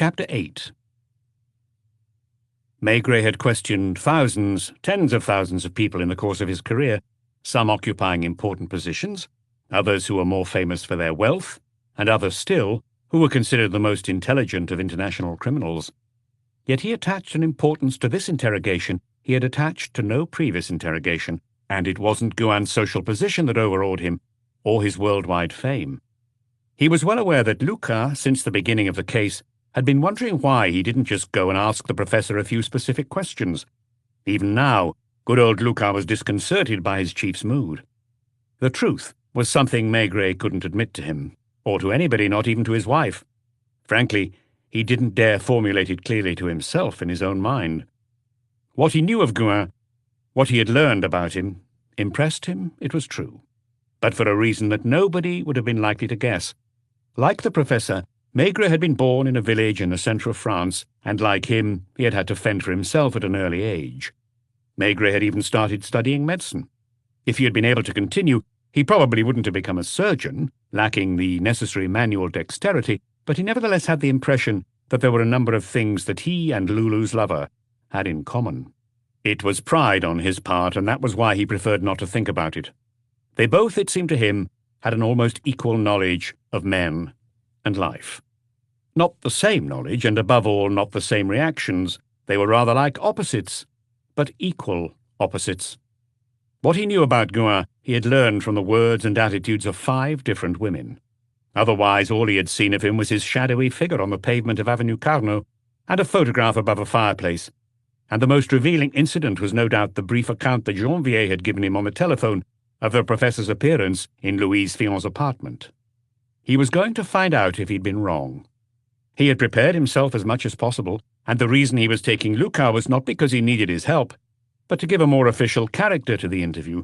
Chapter 8. Maigret had questioned thousands, tens of thousands of people in the course of his career, some occupying important positions, others who were more famous for their wealth, and others still who were considered the most intelligent of international criminals. Yet he attached an importance to this interrogation he had attached to no previous interrogation, and it wasn't Gouin's social position that overawed him, or his worldwide fame. He was well aware that Lucas, since the beginning of the case, had been wondering why he didn't just go and ask the professor a few specific questions. Even now, good old Lucas was disconcerted by his chief's mood. The truth was something Maigret couldn't admit to him, or to anybody, not even to his wife. Frankly, he didn't dare formulate it clearly to himself in his own mind. What he knew of Gouin, what he had learned about him, impressed him, it was true, but for a reason that nobody would have been likely to guess. Like the professor, Maigret had been born in a village in the centre of France, and like him, he had had to fend for himself at an early age. Maigret had even started studying medicine. If he had been able to continue, he probably wouldn't have become a surgeon, lacking the necessary manual dexterity, but he nevertheless had the impression that there were a number of things that he and Lulu's lover had in common. It was pride on his part, and that was why he preferred not to think about it. They both, it seemed to him, had an almost equal knowledge of men and life. Not the same knowledge, and above all, not the same reactions. They were rather like opposites, but equal opposites. What he knew about Gouin he had learned from the words and attitudes of 5 different women. Otherwise, all he had seen of him was his shadowy figure on the pavement of Avenue Carnot, and a photograph above a fireplace. And the most revealing incident was no doubt the brief account that Janvier had given him on the telephone of the professor's appearance in Louise Fillon's apartment. He was going to find out if he'd been wrong. He had prepared himself as much as possible, and the reason he was taking Lucas was not because he needed his help, but to give a more official character to the interview.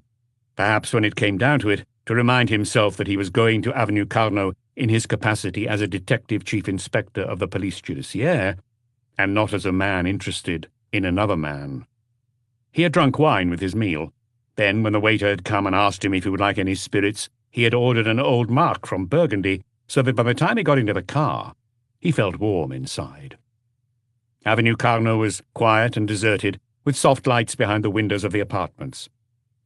Perhaps when it came down to it, to remind himself that he was going to Avenue Carnot in his capacity as a detective chief inspector of the police judiciaire, and not as a man interested in another man. He had drunk wine with his meal. Then, when the waiter had come and asked him if he would like any spirits, he had ordered an old Mark from Burgundy, so that by the time he got into the car, he felt warm inside. Avenue Carnot was quiet and deserted, with soft lights behind the windows of the apartments.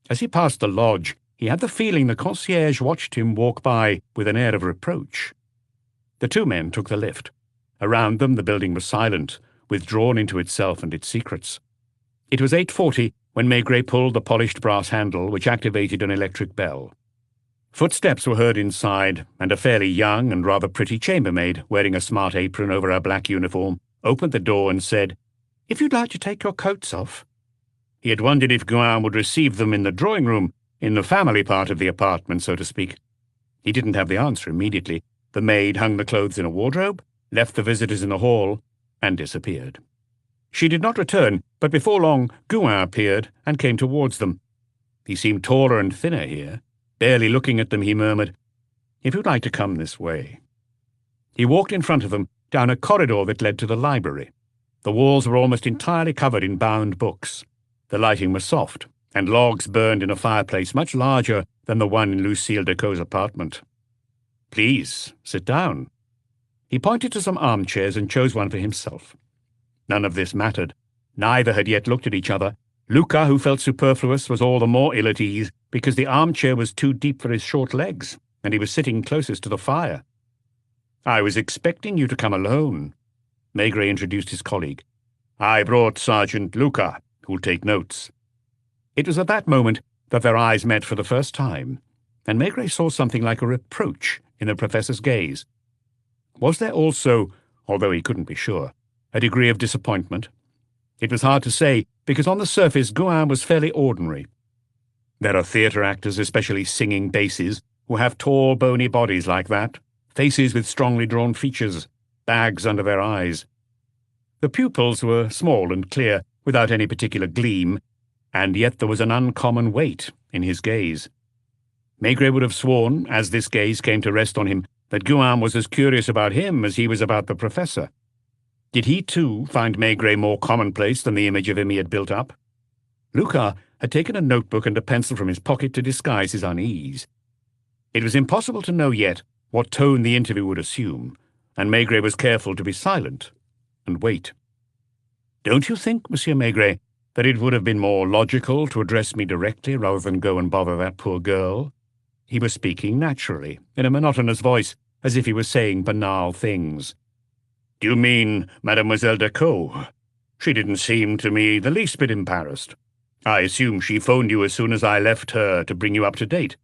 As he passed the lodge, he had the feeling the concierge watched him walk by with an air of reproach. The 2 men took the lift. Around them the building was silent, withdrawn into itself and its secrets. It was 8:40 when Maigret pulled the polished brass handle which activated an electric bell. Footsteps were heard inside, and a fairly young and rather pretty chambermaid, wearing a smart apron over her black uniform, opened the door and said, "If you'd like to take your coats off." He had wondered if Gouin would receive them in the drawing room, in the family part of the apartment, so to speak. He didn't have the answer immediately. The maid hung the clothes in a wardrobe, left the visitors in the hall, and disappeared. She did not return, but before long Gouin appeared and came towards them. He seemed taller and thinner here. Barely looking at them, he murmured, "If you'd like to come this way." He walked in front of them, down a corridor that led to the library. The walls were almost entirely covered in bound books. The lighting was soft, and logs burned in a fireplace much larger than the one in Lucille Decaux's apartment. "Please, sit down." He pointed to some armchairs and chose one for himself. None of this mattered. Neither had yet looked at each other. Lucas, who felt superfluous, was all the more ill at ease because the armchair was too deep for his short legs, and he was sitting closest to the fire. "I was expecting you to come alone." Maigret introduced his colleague. "I brought Sergeant Lucas, who'll take notes." It was at that moment that their eyes met for the first time, and Maigret saw something like a reproach in the professor's gaze. Was there also, although he couldn't be sure, a degree of disappointment? It was hard to say, because on the surface Gouin was fairly ordinary. There are theatre actors, especially singing basses, who have tall, bony bodies like that, faces with strongly drawn features, bags under their eyes. The pupils were small and clear, without any particular gleam, and yet there was an uncommon weight in his gaze. Maigret would have sworn, as this gaze came to rest on him, that Gouin was as curious about him as he was about the professor. Did he, too, find Maigret more commonplace than the image of him he had built up? Lucas had taken a notebook and a pencil from his pocket to disguise his unease. It was impossible to know yet what tone the interview would assume, and Maigret was careful to be silent and wait. Don't you think, Monsieur Maigret, that it would have been more logical to address me directly rather than go and bother that poor girl? He was speaking naturally, in a monotonous voice, as if he was saying banal things. Do you mean Mademoiselle Decaux? She didn't seem to me the least bit embarrassed. I assume she phoned you as soon as I left her to bring you up to date.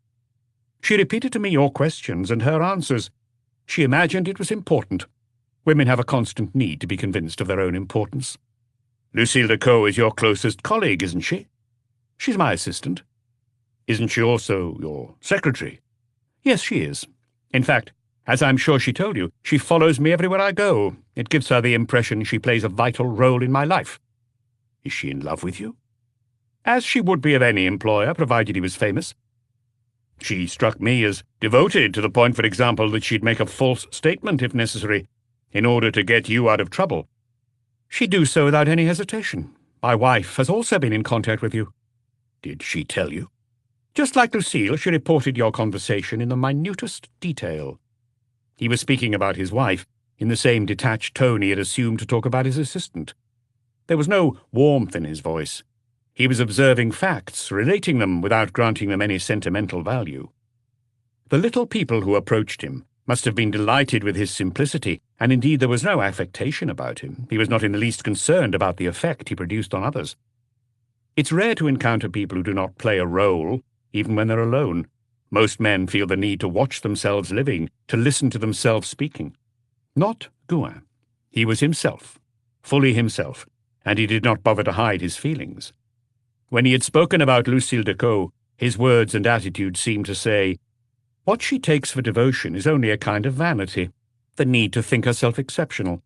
She repeated to me your questions and her answers. She imagined it was important. Women have a constant need to be convinced of their own importance. Lucille Decaux is your closest colleague, isn't she? She's my assistant. Isn't she also your secretary? Yes, she is. In fact, as I'm sure she told you, she follows me everywhere I go. It gives her the impression she plays a vital role in my life. Is she in love with you? As she would be of any employer, provided he was famous. She struck me as devoted to the point, for example, that she'd make a false statement if necessary, in order to get you out of trouble. She'd do so without any hesitation. My wife has also been in contact with you. Did she tell you? Just like Lucille, she reported your conversation in the minutest detail. He was speaking about his wife, in the same detached tone he had assumed to talk about his assistant. There was no warmth in his voice. He was observing facts, relating them without granting them any sentimental value. The little people who approached him must have been delighted with his simplicity, and indeed there was no affectation about him. He was not in the least concerned about the effect he produced on others. It's rare to encounter people who do not play a role, even when they're alone. Most men feel the need to watch themselves living, to listen to themselves speaking. Not Gouin. He was himself, fully himself, and he did not bother to hide his feelings. When he had spoken about Lucille Decaux, his words and attitude seemed to say, what she takes for devotion is only a kind of vanity, the need to think herself exceptional.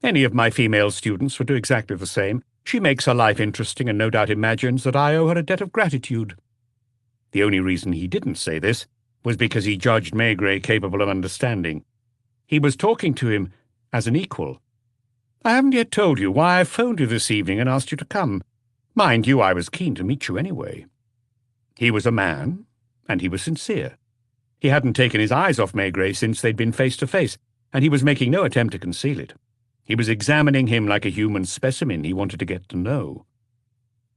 Any of my female students would do exactly the same. She makes her life interesting and no doubt imagines that I owe her a debt of gratitude. The only reason he didn't say this was because he judged Maigret capable of understanding. He was talking to him as an equal. I haven't yet told you why I phoned you this evening and asked you to come. Mind you, I was keen to meet you anyway. He was a man, and he was sincere. He hadn't taken his eyes off Maigret since they'd been face to face, and he was making no attempt to conceal it. He was examining him like a human specimen he wanted to get to know.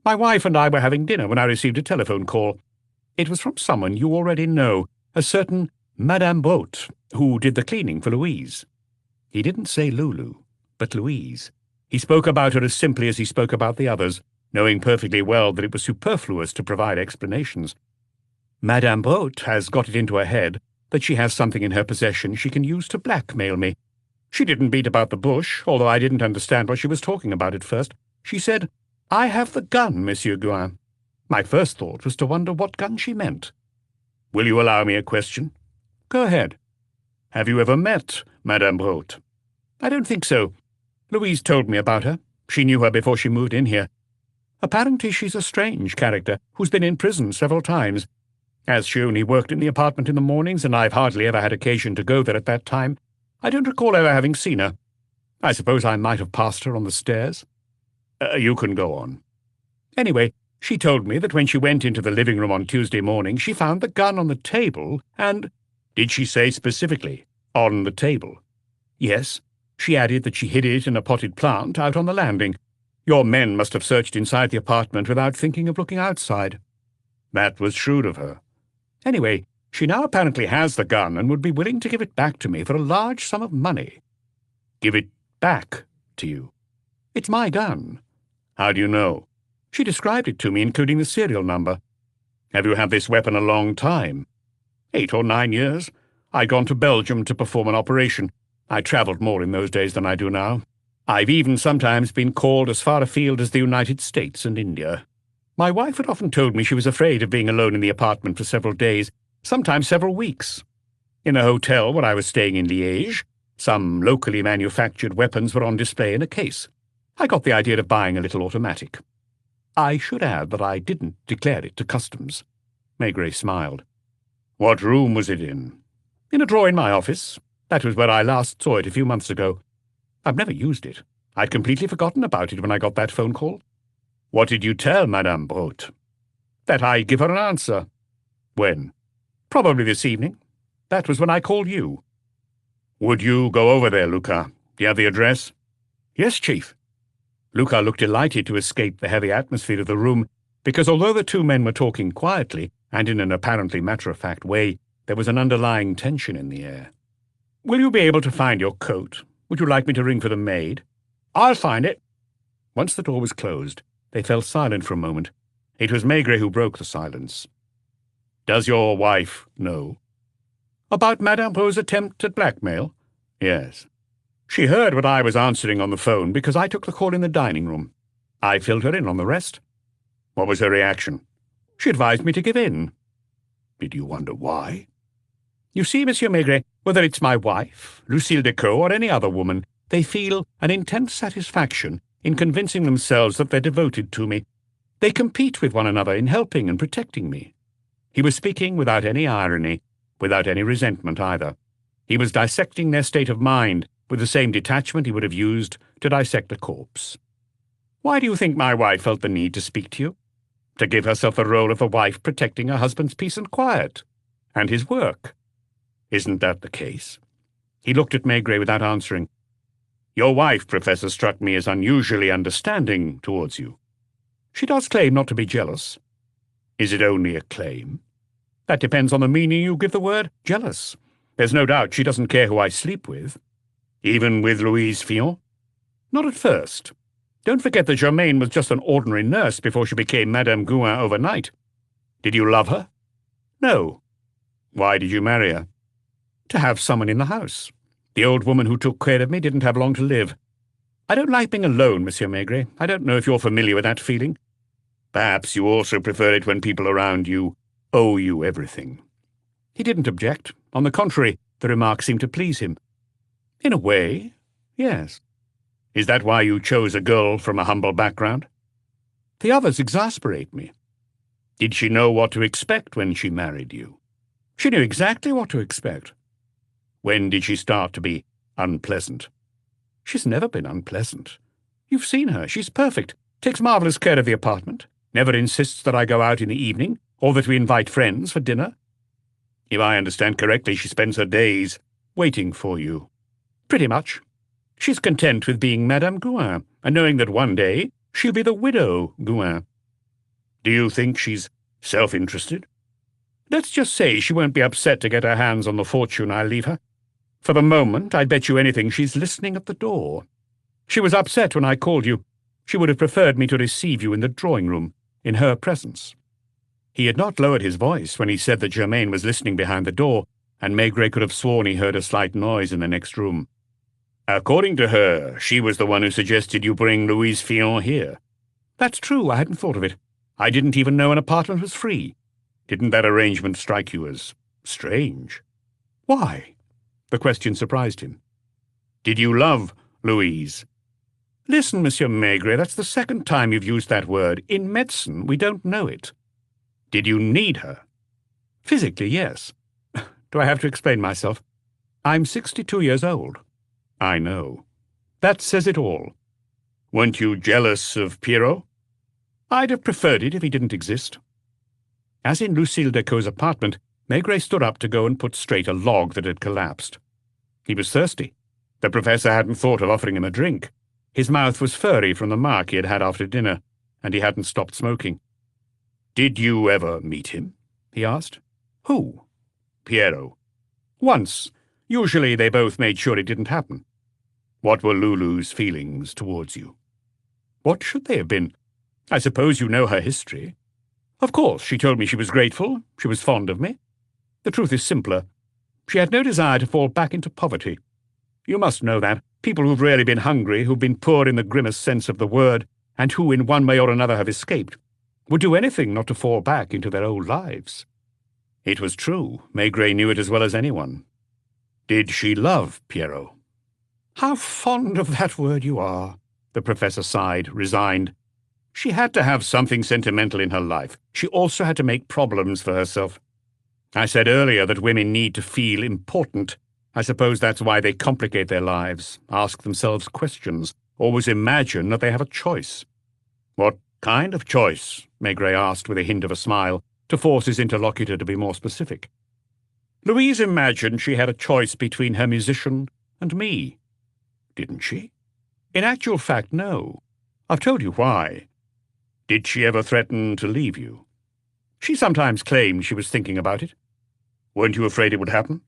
My wife and I were having dinner when I received a telephone call. It was from someone you already know, a certain Madame Brault, who did the cleaning for Louise. He didn't say Lulu, but Louise. He spoke about her as simply as he spoke about the others, knowing perfectly well that it was superfluous to provide explanations. Madame Brault has got it into her head that she has something in her possession she can use to blackmail me. She didn't beat about the bush, although I didn't understand what she was talking about at first. She said, I have the gun, Monsieur Gouin. My first thought was to wonder what gun she meant. Will you allow me a question? Go ahead. Have you ever met Madame Brault? I don't think so. Louise told me about her. She knew her before she moved in here. Apparently she's a strange character who's been in prison several times. As she only worked in the apartment in the mornings, and I've hardly ever had occasion to go there at that time, I don't recall ever having seen her. I suppose I might have passed her on the stairs. You can go on. Anyway, she told me that when she went into the living room on Tuesday morning, she found the gun on the table, and— Did she say specifically, on the table? Yes. She added that she hid it in a potted plant out on the landing. Your men must have searched inside the apartment without thinking of looking outside. That was shrewd of her. Anyway, she now apparently has the gun and would be willing to give it back to me for a large sum of money. Give it back to you? It's my gun. How do you know? She described it to me, including the serial number. Have you had this weapon a long time? 8 or 9 years. I'd gone to Belgium to perform an operation. I travelled more in those days than I do now. I've even sometimes been called as far afield as the United States and India. My wife had often told me she was afraid of being alone in the apartment for several days, sometimes several weeks. In a hotel where I was staying in Liège, some locally manufactured weapons were on display in a case. I got the idea of buying a little automatic. I should add that I didn't declare it to customs. Maigret smiled. What room was it in? In a drawer in my office. That was where I last saw it a few months ago. I've never used it. I'd completely forgotten about it when I got that phone call. What did you tell Madame Brault? That I'd give her an answer. When? Probably this evening. That was when I called you. Would you go over there, Lucas? Do you have the address? Yes, Chief. Luca looked delighted to escape the heavy atmosphere of the room, because although the two men were talking quietly and in an apparently matter-of-fact way, there was an underlying tension in the air. Will you be able to find your coat? Would you like me to ring for the maid? I'll find it. Once the door was closed, they fell silent for a moment. It was Maigret who broke the silence. Does your wife know? About Madame Rose's attempt at blackmail? Yes. She heard what I was answering on the phone because I took the call in the dining room. I filled her in on the rest. What was her reaction? She advised me to give in. Did you wonder why? You see, Monsieur Maigret, whether it's my wife, Lucille Decaux, or any other woman, they feel an intense satisfaction in convincing themselves that they're devoted to me. They compete with one another in helping and protecting me. He was speaking without any irony, without any resentment either. He was dissecting their state of mind with the same detachment he would have used to dissect a corpse. Why do you think my wife felt the need to speak to you? To give herself the role of a wife protecting her husband's peace and quiet, and his work. Isn't that the case? He looked at Maigret without answering. Your wife, Professor, struck me as unusually understanding towards you. She does claim not to be jealous. Is it only a claim? That depends on the meaning you give the word jealous. There's no doubt she doesn't care who I sleep with. Even with Louise Fillon? Not at first. Don't forget that Germaine was just an ordinary nurse before she became Madame Gouin overnight. Did you love her? No. Why did you marry her? To have someone in the house. The old woman who took care of me didn't have long to live. I don't like being alone, Monsieur Maigret. I don't know if you're familiar with that feeling. Perhaps you also prefer it when people around you owe you everything. He didn't object. On the contrary, the remark seemed to please him. In a way, yes. Is that why you chose a girl from a humble background? The others exasperate me. Did she know what to expect when she married you? She knew exactly what to expect. When did she start to be unpleasant? She's never been unpleasant. You've seen her. She's perfect. Takes marvellous care of the apartment. Never insists that I go out in the evening, or that we invite friends for dinner. If I understand correctly, she spends her days waiting for you. Pretty much. She's content with being Madame Gouin, and knowing that one day she'll be the widow Gouin. Do you think she's self-interested? Let's just say she won't be upset to get her hands on the fortune I'll leave her. For the moment, I'd bet you anything she's listening at the door. She was upset when I called you. She would have preferred me to receive you in the drawing-room, in her presence. He had not lowered his voice when he said that Germaine was listening behind the door, and Maigret could have sworn he heard a slight noise in the next room. According to her, she was the one who suggested you bring Louise Fillon here. That's true, I hadn't thought of it. I didn't even know an apartment was free. Didn't that arrangement strike you as strange? Why? The question surprised him. Did you love Louise? Listen, Monsieur Maigret, that's the second time you've used that word. In medicine, we don't know it. Did you need her? Physically, yes. Do I have to explain myself? I'm 62 years old. I know. That says it all. Weren't you jealous of Pierrot? I'd have preferred it if he didn't exist. As in Lucille Decaux's apartment, Maigret stood up to go and put straight a log that had collapsed. He was thirsty. The professor hadn't thought of offering him a drink. His mouth was furry from the mark he had had after dinner, and he hadn't stopped smoking. Did you ever meet him? He asked. Who? Pierrot. Once. Usually they both made sure it didn't happen. What were Lulu's feelings towards you? What should they have been? I suppose you know her history. Of course, she told me she was grateful, she was fond of me. The truth is simpler. She had no desire to fall back into poverty. You must know that. People who've really been hungry, who've been poor in the grimmest sense of the word, and who in one way or another have escaped, would do anything not to fall back into their old lives. It was true. Maigret knew it as well as anyone. Did she love Pierrot? How fond of that word you are, the professor sighed, resigned. She had to have something sentimental in her life. She also had to make problems for herself. I said earlier that women need to feel important. I suppose that's why they complicate their lives, ask themselves questions, always imagine that they have a choice. What kind of choice? Maigret asked with a hint of a smile, to force his interlocutor to be more specific. Louise imagined she had a choice between her musician and me. Didn't she? In actual fact, no. I've told you why. Did she ever threaten to leave you? She sometimes claimed she was thinking about it. Weren't you afraid it would happen?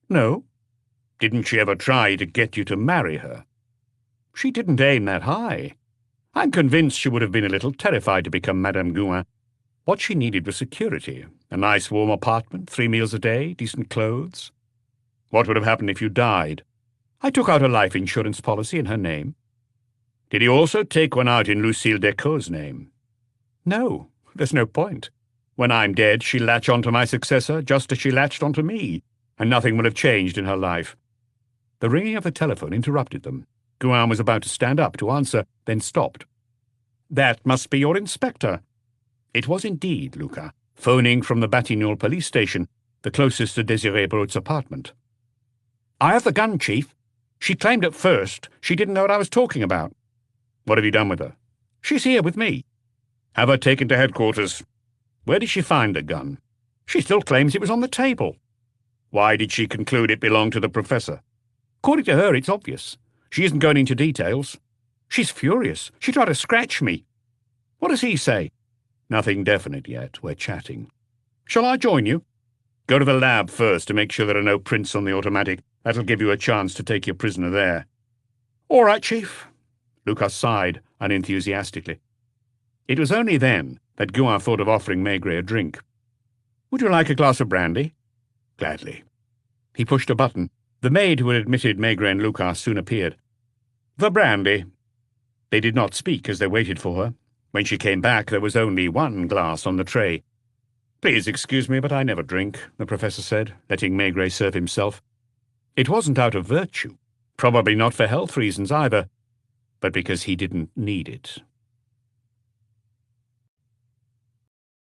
No. Didn't she ever try to get you to marry her? She didn't aim that high. I'm convinced she would have been a little terrified to become Madame Gouin. What she needed was security. A nice warm apartment, 3 meals a day, decent clothes. What would have happened if you died? I took out a life insurance policy in her name. Did he also take one out in Lucille Decaux's name? No, there's no point. When I'm dead, she'll latch onto my successor just as she latched onto me, and nothing will have changed in her life. The ringing of the telephone interrupted them. Gouin was about to stand up to answer, then stopped. That must be your inspector. It was indeed Lucas, phoning from the Batignolles police station, the closest to Désirée Braud's apartment. I have the gun, Chief. She claimed at first she didn't know what I was talking about. What have you done with her? She's here with me. Have her taken to headquarters. Where did she find the gun? She still claims it was on the table. Why did she conclude it belonged to the professor? According to her, it's obvious. She isn't going into details. She's furious. She tried to scratch me. What does he say? Nothing definite yet. We're chatting. Shall I join you? Go to the lab first to make sure there are no prints on the automatic. That'll give you a chance to take your prisoner there. All right, Chief. Lucas sighed unenthusiastically. It was only then that Gouin thought of offering Maigret a drink. Would you like a glass of brandy? Gladly. He pushed a button. The maid who had admitted Maigret and Lucas soon appeared. The brandy. They did not speak as they waited for her. When she came back, there was only one glass on the tray. Please excuse me, but I never drink, the professor said, letting Maigret serve himself. It wasn't out of virtue, probably not for health reasons either, but because he didn't need it.